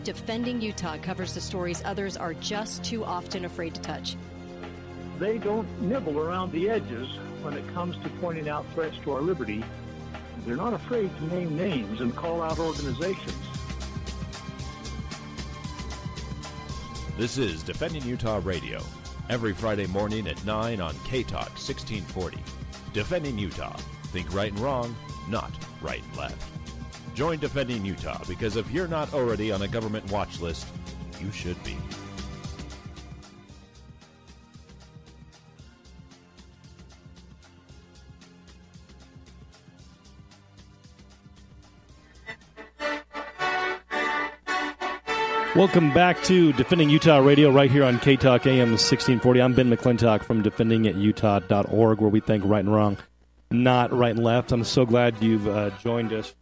Defending Utah covers the stories others are just too often afraid to touch. They don't nibble around the edges when it comes to pointing out threats to our liberty. They're not afraid to name names and call out organizations. This is Defending Utah Radio, every Friday morning at 9 on K-Talk 1640. Defending Utah. Think right and wrong, not right and left. Join Defending Utah, because if you're not already on a government watch list, you should be. Welcome back to Defending Utah Radio right here on K-Talk AM 1640. I'm Ben McClintock from defendingatutah.org, where we think right and wrong, not right and left. I'm so glad you've joined us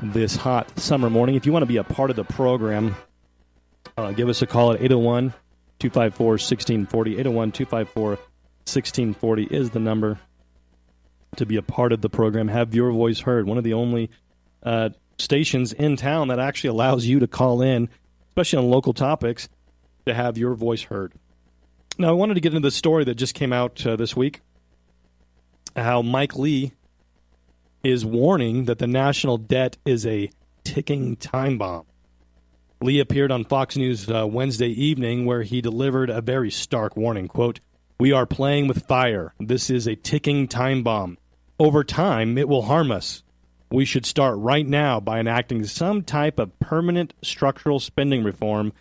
this hot summer morning. If you want to be a part of the program, give us a call at 801-254-1640. 801-254-1640 is the number to be a part of the program. Have your voice heard. One of the only stations in town that actually allows you to call in, especially on local topics, to have your voice heard. Now, I wanted to get into the story that just came out this week, how Mike Lee is warning that the national debt is a ticking time bomb. Lee appeared on Fox News Wednesday evening, where he delivered a very stark warning, quote, "We are playing with fire. This is a ticking time bomb. Over time, it will harm us. We should start right now by enacting some type of permanent structural spending reform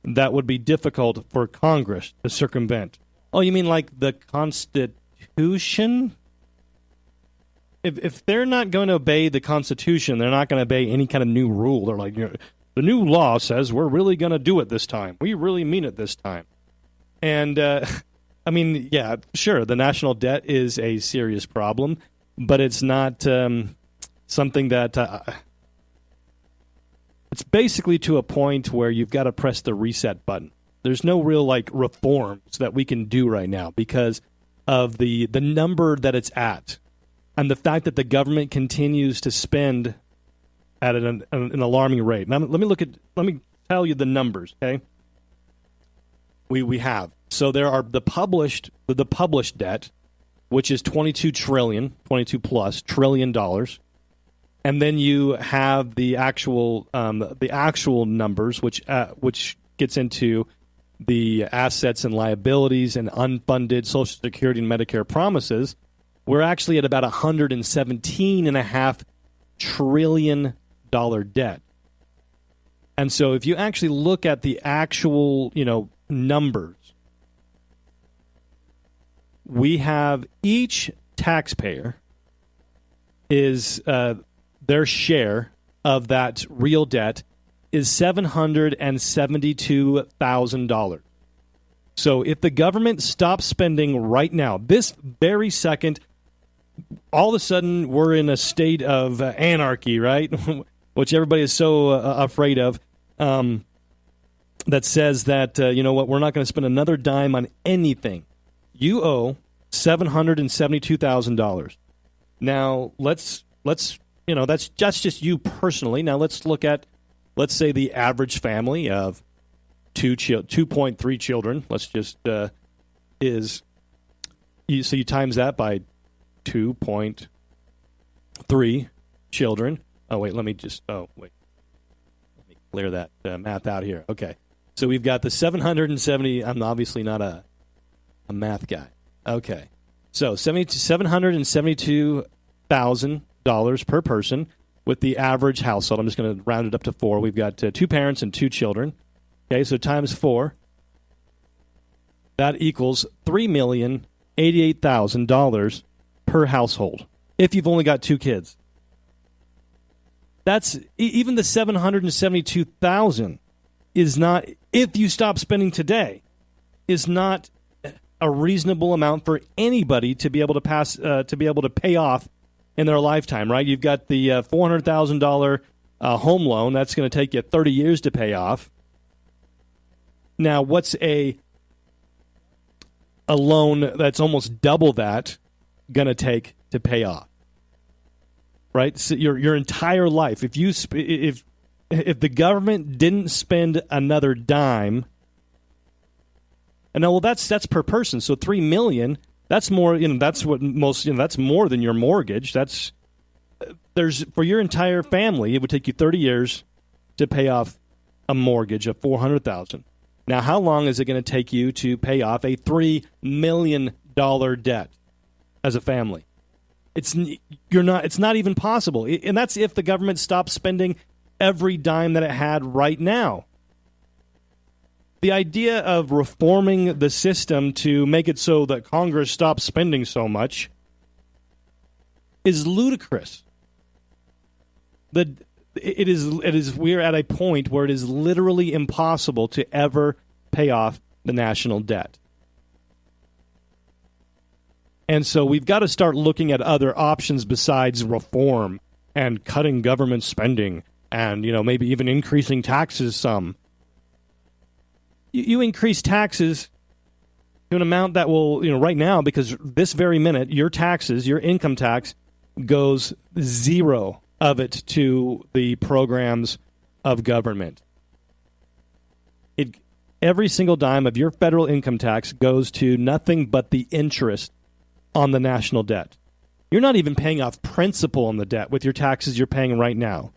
that would be difficult for Congress to circumvent." Oh, you mean like the Constitution? If they're not going to obey the Constitution, they're not going to obey any kind of new rule. They're like, the new law says we're really going to do it this time. We really mean it this time. And, I mean, yeah, sure, the national debt is a serious problem, but it's not something that it's basically to a point where you've got to press the reset button. There's no real, like, reforms that we can do right now because of the number that it's at. And the fact that the government continues to spend at an alarming rate. Now, let me tell you the numbers, okay? We have. So there are the published debt, which is $22 plus trillion dollars. And then you have the actual numbers, which gets into the assets and liabilities and unfunded Social Security and Medicare promises. We're actually at about $117.5 trillion debt. And so if you actually look at the actual, numbers, we have each taxpayer is their share of that real debt is $772,000. So if the government stops spending right now, this very second, all of a sudden we're in a state of anarchy, right? Which everybody is so afraid of. That says that, we're not going to spend another dime on anything. You owe $772,000. Now, let's that's just you personally. Now, let's look at, let's say, the average family of 2.3 children. Let's just, so you times that by 2.3 children. Let me clear that math out here. Okay. So we've got the 770. I'm obviously not a math guy. Okay. So $772,000 per person with the average household. I'm just going to round it up to 4. We've got 2 parents and 2 children. Okay, so times 4. That equals $3,088,000 per household if you've only got 2 kids. That's even the $772,000 is not, if you stop spending today, is not a reasonable amount for anybody to be able to pay off in their lifetime, right? You've got the $400,000 home loan that's going to take you 30 years to pay off. Now, what's a loan that's almost double that going to take to pay off? Right, so your entire life. If if the government didn't spend another dime, and now, well, that's per person. So $3 million. That's more. That's what most. That's more than your mortgage. There's for your entire family. It would take you 30 years to pay off a mortgage of $400,000. Now, how long is it going to take you to pay off a $3 million debt as a family? It's not even possible, and that's if the government stops spending every dime that it had right now. The idea of reforming the system to make it so that Congress stops spending so much is ludicrous. It is. We're at a point where it is literally impossible to ever pay off the national debt. And so we've got to start looking at other options besides reform and cutting government spending and, maybe even increasing taxes some. You increase taxes to an amount that will, right now, because this very minute, your taxes, your income tax, goes zero of it to the programs of government. Every single dime of your federal income tax goes to nothing but the interest on the national debt. You're not even paying off principal on the debt with your taxes you're paying right now.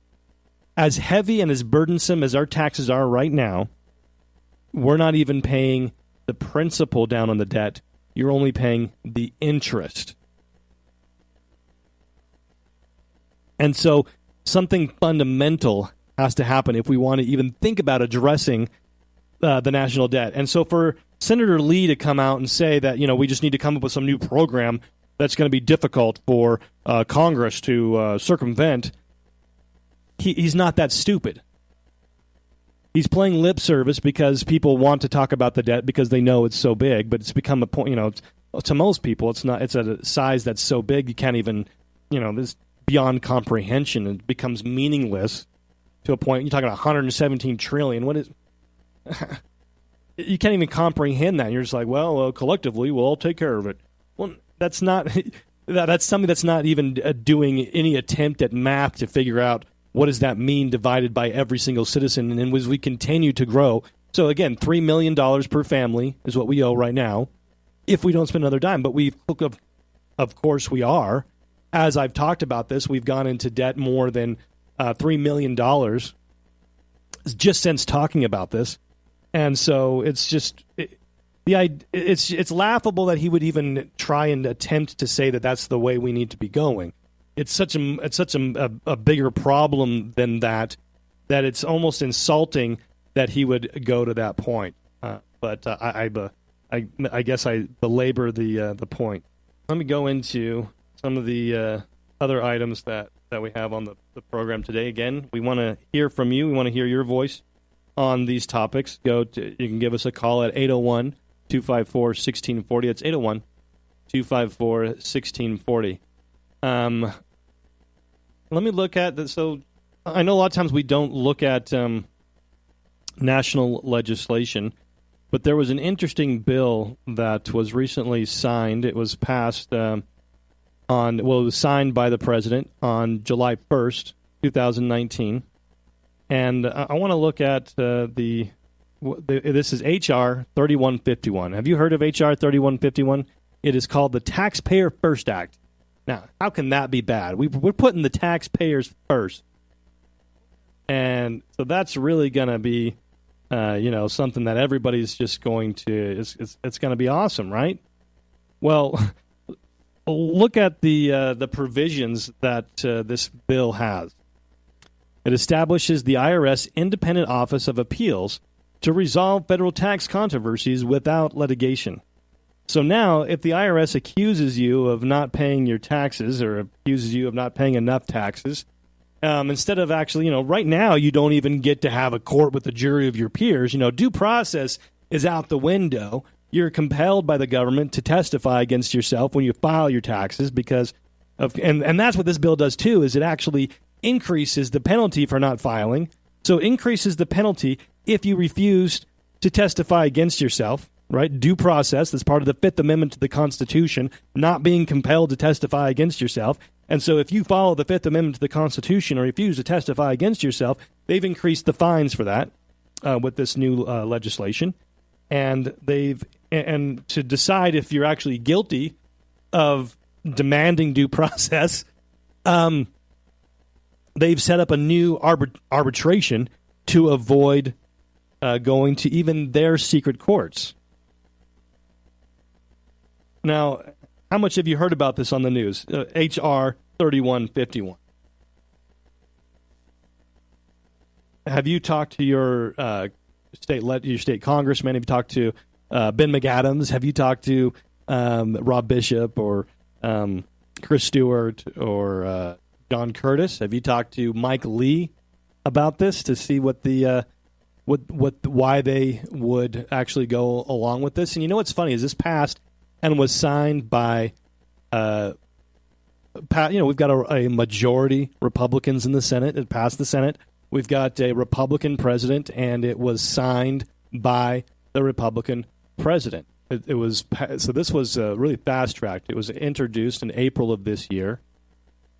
As heavy and as burdensome as our taxes are right now, we're not even paying the principal down on the debt. You're only paying the interest. And so something fundamental has to happen if we want to even think about addressing the national debt. And so for Senator Lee to come out and say that, we just need to come up with some new program that's going to be difficult for Congress to circumvent, he's not that stupid. He's playing lip service because people want to talk about the debt because they know it's so big, but it's become a point, to most people, it's not. It's a size that's so big you can't even, this beyond comprehension. It becomes meaningless to a point. You're talking about 117 trillion. What is? You can't even comprehend that. You're just like, well, collectively, we'll all take care of it. Well, that's not. That's something that's not even doing any attempt at math to figure out. What does that mean divided by every single citizen? And as we continue to grow, so again, $3 million per family is what we owe right now if we don't spend another dime. But of course we are. As I've talked about this, we've gone into debt more than $3 million just since talking about this. And so it's just it's laughable that he would even try and attempt to say that that's the way we need to be going. It's such a bigger problem than that it's almost insulting that he would go to that point. But I guess I belabor the point. Let me go into some of the other items that we have on the program today. Again, we want to hear from you. We want to hear your voice on these topics. You can give us a call at 801-254-1640. It's 801-254-1640. Let me look at this. So I know a lot of times we don't look at national legislation, but there was an interesting bill that was recently signed. It was passed it was signed by the president on July 1st, 2019. And I want to look at this is H.R. 3151. Have you heard of H.R. 3151? It is called the Taxpayer First Act. Now, how can that be bad? We're putting the taxpayers first. And so that's really going to be, something that everybody's just going to, it's going to be awesome, right? Well, look at the provisions that this bill has. It establishes the IRS Independent Office of Appeals to resolve federal tax controversies without litigation. So now, if the IRS accuses you of not paying your taxes or accuses you of not paying enough taxes, instead of actually, right now you don't even get to have a court with a jury of your peers. Due process is out the window. You're compelled by the government to testify against yourself when you file your taxes because of, and that's what this bill does too, is it actually increases the penalty for not filing. So it increases the penalty if you refuse to testify against yourself. Right? Due process, that's part of the Fifth Amendment to the Constitution, not being compelled to testify against yourself. And so if you follow the Fifth Amendment to the Constitution or refuse to testify against yourself, they've increased the fines for that with this new legislation. And and to decide if you're actually guilty of demanding due process, they've set up a new arbitration to avoid going to even their secret courts. Now, how much have you heard about this on the news? H.R. 3151. Have you talked to your state congressman? Have you talked to Ben McAdams? Have you talked to Rob Bishop or Chris Stewart or John Curtis? Have you talked to Mike Lee about this to see what the why they would actually go along with this? And you know what's funny is this passed and was signed by we've got a majority Republicans in the Senate. It passed the Senate. We've got a Republican president, and it was signed by the Republican president. So this was really fast-tracked. It was introduced in April of this year,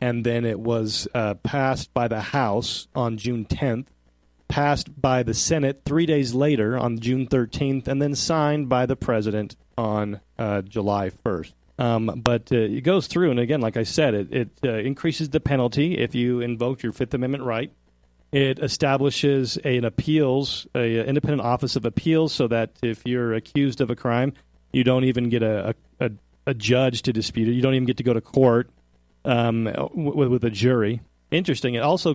and then it was passed by the House on June 10th, passed by the Senate 3 days later on June 13th, and then signed by the president on July 1st. But it goes through, and again, like I said, it increases the penalty if you invoke your Fifth Amendment right. It establishes an independent office of appeals, so that if you're accused of a crime, you don't even get a judge to dispute it. You don't even get to go to court with a jury. Interesting. It also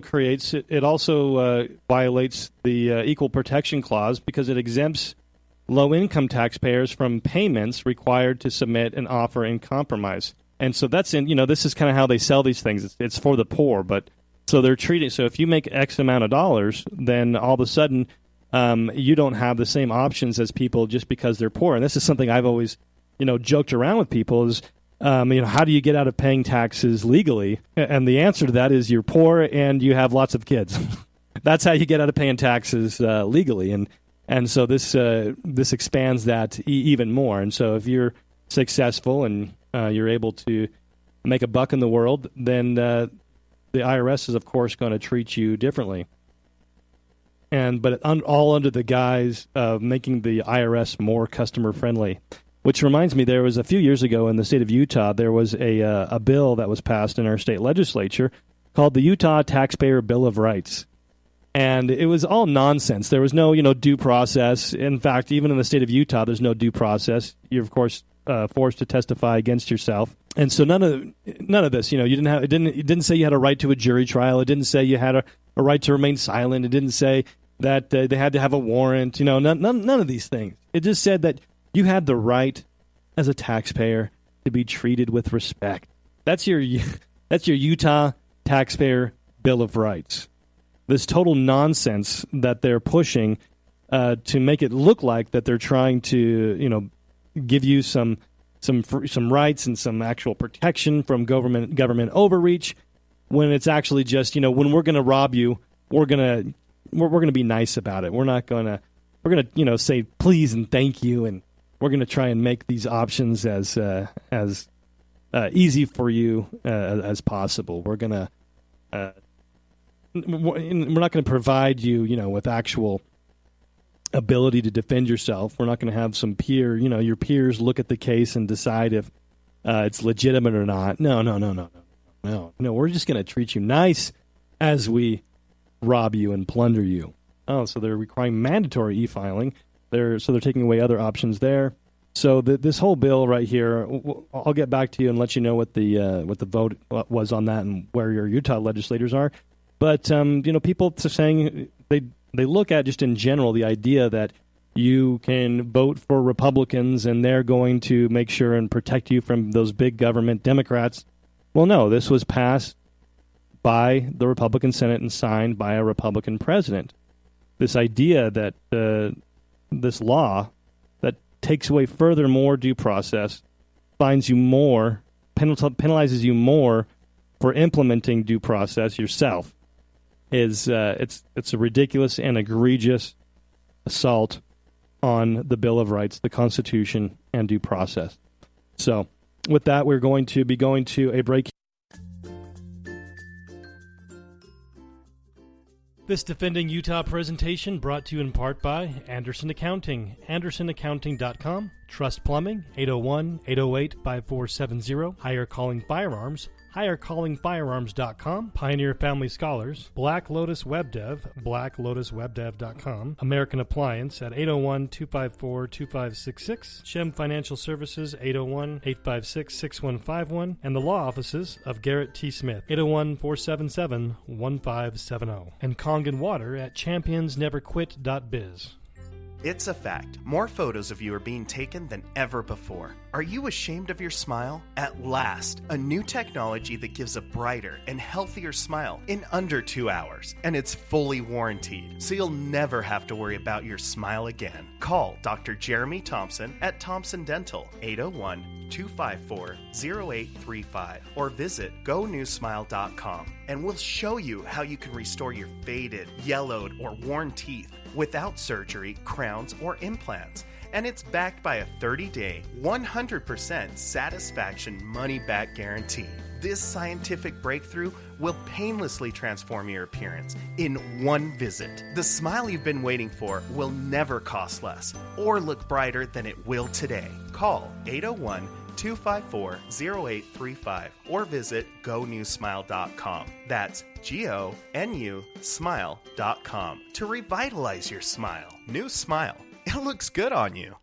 violates the Equal Protection Clause because it exempts low-income taxpayers from payments required to submit an offer in compromise. And so this is kind of how they sell these things. It's for the poor, but so they're treating. So if you make X amount of dollars, then all of a sudden you don't have the same options as people just because they're poor. And this is something I've always, joked around with people is, how do you get out of paying taxes legally? And the answer to that is you're poor and you have lots of kids. That's how you get out of paying taxes legally. And so this expands that even more. And so if you're successful and you're able to make a buck in the world, then the IRS is, of course, going to treat you differently. But all under the guise of making the IRS more customer-friendly. Which reminds me, there was a few years ago in the state of Utah, there was a bill that was passed in our state legislature called the Utah Taxpayer Bill of Rights. And it was all nonsense. There was no, due process. In fact, even in the state of Utah, there's no due process. You're, of course, forced to testify against yourself. And so none of this, it didn't say you had a right to a jury trial. It didn't say you had a right to remain silent. It didn't say that they had to have a warrant. None of these things. It just said that you had the right as a taxpayer to be treated with respect. That's your Utah Taxpayer Bill of Rights. This total nonsense that they're pushing to make it look like that they're trying to, give you some rights and some actual protection from government overreach, when it's actually just, when we're going to rob you, we're going to be nice about it. We're going to say please and thank you, and we're going to try and make these options as easy for you as possible. We're going to we're not going to provide you, with actual ability to defend yourself. We're not going to have some your peers look at the case and decide if it's legitimate or not. No. We're just going to treat you nice as we rob you and plunder you. Oh, so they're requiring mandatory e-filing. They're taking away other options there. So this whole bill right here, I'll get back to you and let you know what the vote was on that and where your Utah legislators are. But people are saying they look at just in general the idea that you can vote for Republicans and they're going to make sure and protect you from those big government Democrats. Well, no, this was passed by the Republican Senate and signed by a Republican president. This idea that this law that takes away furthermore due process, fines you more, penalizes you more for implementing due process yourself, is it's a ridiculous and egregious assault on the Bill of Rights, the Constitution, and due process. So, with that, we're going to be going to a break. This Defending Utah presentation brought to you in part by Anderson Accounting, andersonaccounting.com, Trust Plumbing, 801-808-5470, Higher Calling Firearms, HigherCallingFirearms.com, Pioneer Family Scholars, Black Lotus Web Dev, BlackLotusWebDev.com, American Appliance at 801-254-2566, Shem Financial Services, 801-856-6151, and the law offices of Garrett T. Smith, 801-477-1570, and Kangen Water at championsneverquit.biz. It's a fact. More photos of you are being taken than ever before. Are you ashamed of your smile? At last, a new technology that gives a brighter and healthier smile in under 2 hours. And it's fully warranted, so you'll never have to worry about your smile again. Call Dr. Jeremy Thompson at Thompson Dental, 801-254-0835, or visit GoNewSmile.com, and we'll show you how you can restore your faded, yellowed, or worn teeth without surgery, crowns, or implants. And it's backed by a 30-day, 100% satisfaction money-back guarantee. This scientific breakthrough will painlessly transform your appearance in one visit. The smile you've been waiting for will never cost less or look brighter than it will today. Call 801-254-0835 or visit GoNewSmile.com. That's GONU Smile.com to revitalize your smile. New Smile. It looks good on you.